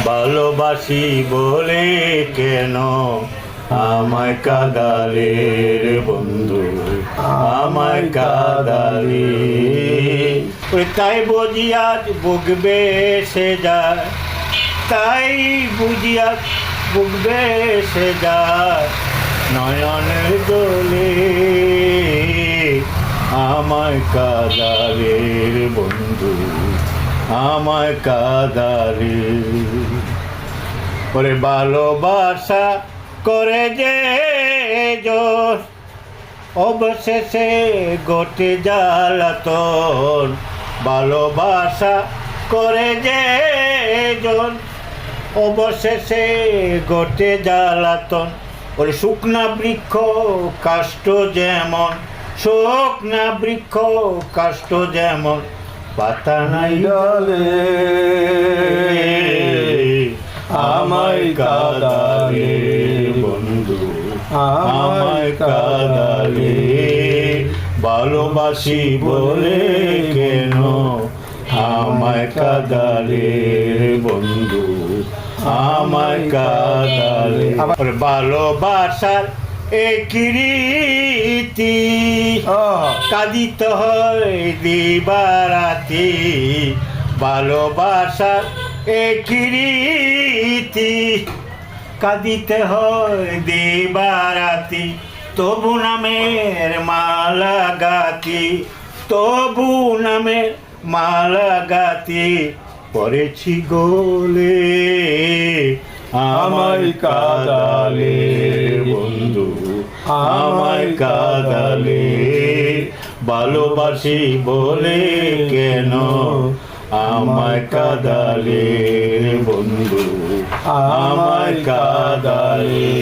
ভালোবাসি বলে কেন আমায় কাঁদালে রে বন্ধু, আমায় কাঁদালে। তাই বুঝি আজ বুক বেসে যায়, তাই বুঝি আজ বুক বেসে যায় নয়নের জলে আমায় কাঁদালে রে বন্ধু, আমায় কাঁদালে। ওরে ভালোবাসা করে যে জোর অবশেষে গোটে জ্বালাতন, ভালোবাসা করে যে জন অবশেষে গোটে জ্বালাতন। ওরে শুকনা বৃক্ষ কাষ্ঠ যেমন, শুকনা বৃক্ষ কাষ্ঠ যেমন, পাতা নাই ডালে আমায় কাঁদালে বন্ধু, আমায় কাঁদালে। ভালোবাসি বলে কেন আমায় কাঁদালে বন্ধু, আমায় কাঁদালে। ভালোবাসার একই রীতি কাঁদিতে হয় দিবারাতি, ভালোবাসার একই রীতি কাঁদিতে হয় দিবারাতি। তবু নামের মালা গাতি, তবু নামের মালা গাতি পড়েছি গোলে আমায় কাঁদালে বন্ধু, আমায় কাঁদালে। ভালোবাসি বলে কেন আমায় কাঁদালে বন্ধু, আমায় কাঁদালে।